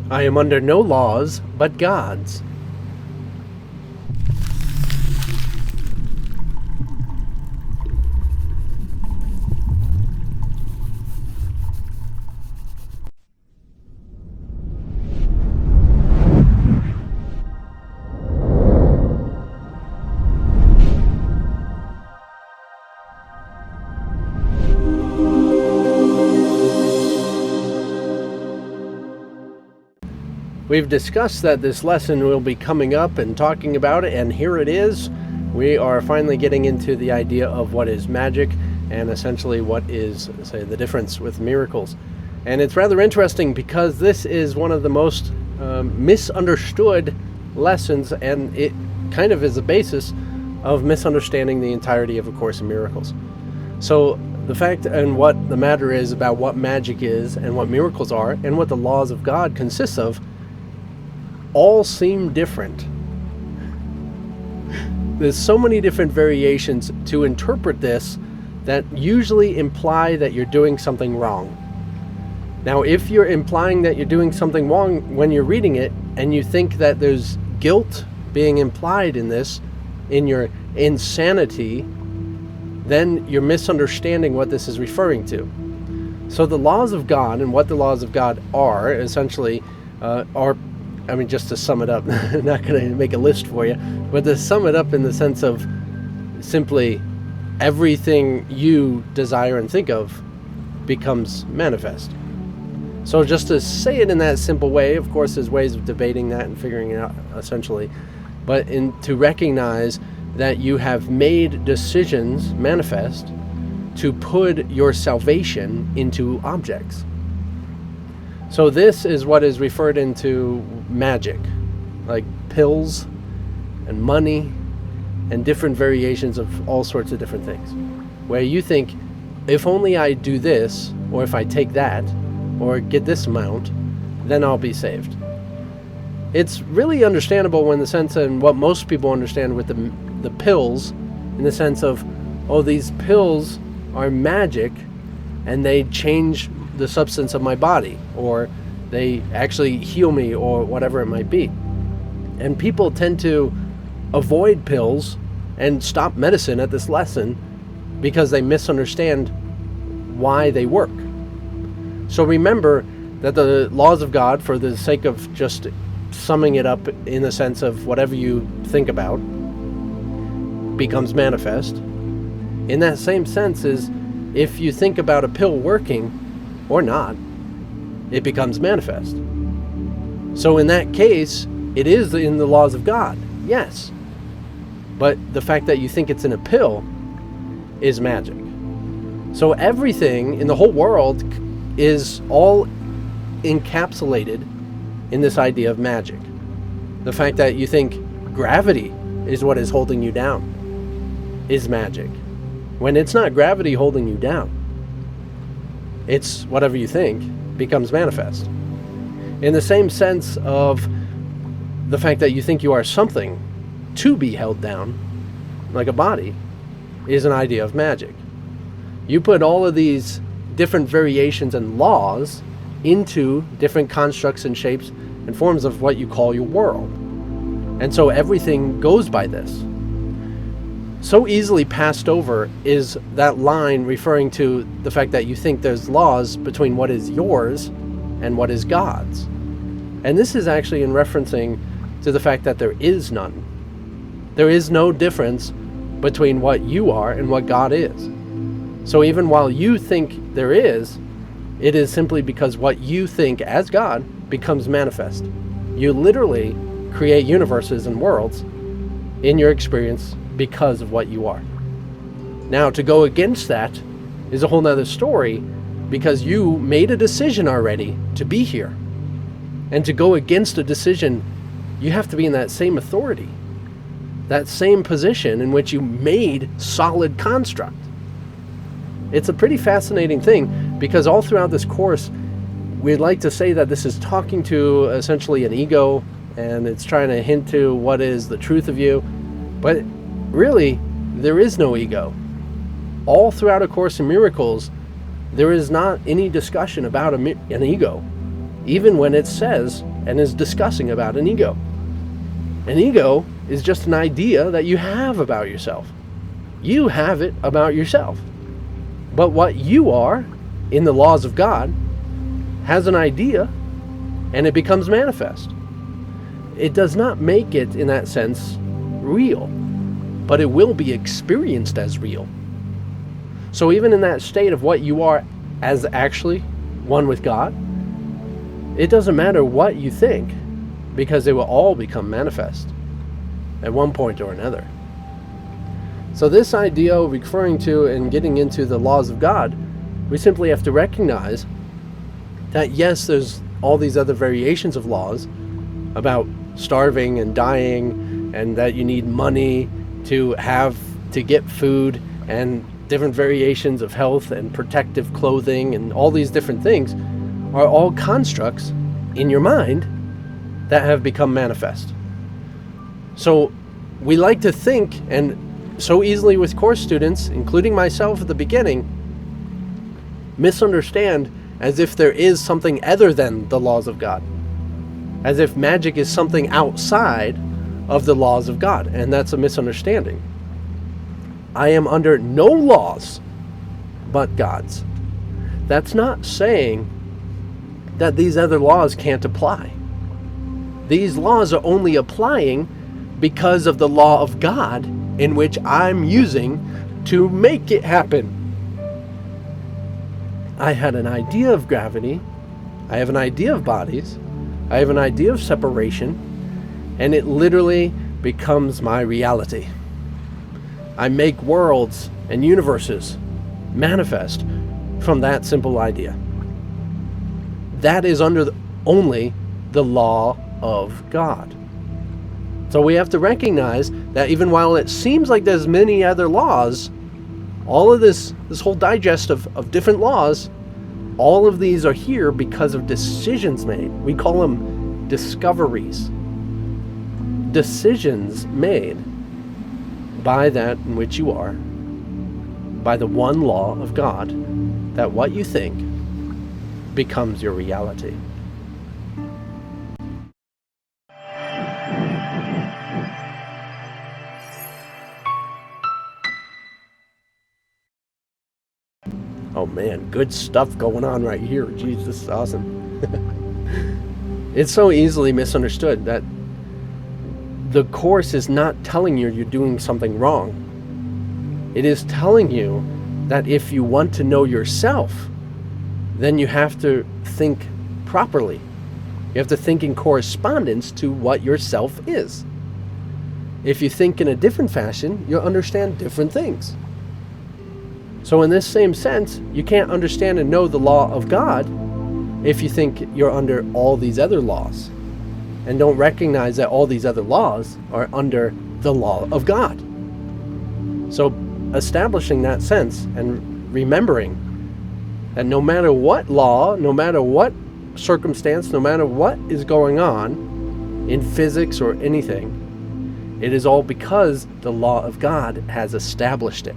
I am under no laws but God's. We've discussed that this lesson will be coming up and talking about it, and here it is. We are finally getting into the idea of what is magic and essentially what is, say, the difference with miracles. And it's rather interesting because this is one of the most misunderstood lessons, and it kind of is the basis of misunderstanding the entirety of A Course in Miracles. So the fact and what the matter is about what magic is and what miracles are and what the laws of God consist of all seem different. There's so many different variations to interpret this that usually imply that you're doing something wrong. Now, if you're implying that you're doing something wrong when you're reading it, and you think that there's guilt being implied in this, in your insanity, then you're misunderstanding what this is referring to. So the laws of God and what the laws of God are essentially just to sum it up, I'm not going to make a list for you, but to sum it up in the sense of simply everything you desire and think of becomes manifest. So just to say it in that simple way, of course there's ways of debating that and figuring it out essentially, but to recognize that you have made decisions manifest to put your salvation into objects. So this is what is referred into magic, like pills and money and different variations of all sorts of different things, where you think, if only I do this, or if I take that, or get this amount, then I'll be saved. It's really understandable when the sense, and what most people understand with the pills, in the sense of, oh, these pills are magic and they change the substance of my body, or they actually heal me, or whatever it might be. And people tend to avoid pills and stop medicine at this lesson because they misunderstand why they work. So remember that the laws of God, for the sake of just summing it up in the sense of whatever you think about becomes manifest. In that same sense is, if you think about a pill working or not, it becomes manifest. So in that case, it is in the laws of God, yes. But the fact that you think it's in a pill is magic. So everything in the whole world is all encapsulated in this idea of magic. The fact that you think gravity is what is holding you down is magic, when it's not gravity holding you down. It's whatever you think becomes manifest. In the same sense of the fact that you think you are something to be held down, like a body, is an idea of magic. You put all of these different variations and laws into different constructs and shapes and forms of what you call your world. And so everything goes by this. So easily passed over is that line referring to the fact that you think there's laws between what is yours and what is God's. And this is actually in referencing to the fact that there is none. There is no difference between what you are and what God is. So even while you think there is, it is simply because what you think as God becomes manifest. You literally create universes and worlds in your experience because of what you are. Now, to go against that is a whole nother story, because you made a decision already to be here. And to go against a decision, you have to be in that same authority, that same position in which you made solid construct. It's a pretty fascinating thing, because all throughout this course, we'd like to say that this is talking to essentially an ego, and it's trying to hint to what is the truth of you. But really, there is no ego. All throughout A Course in Miracles, there is not any discussion about an ego. even when it says and is discussing about an ego. An ego is just an idea that you have about yourself. You have it about yourself. But what you are, in the laws of God, has an idea, and it becomes manifest. It does not make it, in that sense, real, but it will be experienced as real. So even in that state of what you are as actually one with God, it doesn't matter what you think, because it will all become manifest at one point or another. So this idea of referring to and getting into the laws of God, we simply have to recognize that yes, there's all these other variations of laws about starving and dying, and that you need money to get food, and different variations of health and protective clothing, and all these different things are all constructs in your mind that have become manifest. So we like to think, and so easily with course students, including myself at the beginning, misunderstand as if there is something other than the laws of God, as if magic is something outside of the laws of God, and that's a misunderstanding. I am under no laws but God's. That's not saying that these other laws can't apply. These laws are only applying because of the law of God in which I'm using to make it happen. I had an idea of gravity, I have an idea of bodies, I have an idea of separation, and it literally becomes my reality. I make worlds and universes manifest from that simple idea. That is under only the law of God. So we have to recognize that even while it seems like there's many other laws, all of this whole digest of different laws, all of these are here because of decisions made. We call them discoveries. Decisions made by that in which you are, by the one law of God, that what you think becomes your reality. Oh man, good stuff going on right here. Jeez, this is awesome. It's so easily misunderstood that the Course is not telling you you're doing something wrong. It is telling you that if you want to know yourself, then you have to think properly. You have to think in correspondence to what yourself is. If you think in a different fashion, you'll understand different things. So in this same sense, you can't understand and know the law of God if you think you're under all these other laws and don't recognize that all these other laws are under the law of God. So establishing that sense and remembering that no matter what law, no matter what circumstance, no matter what is going on in physics or anything, it is all because the law of God has established it.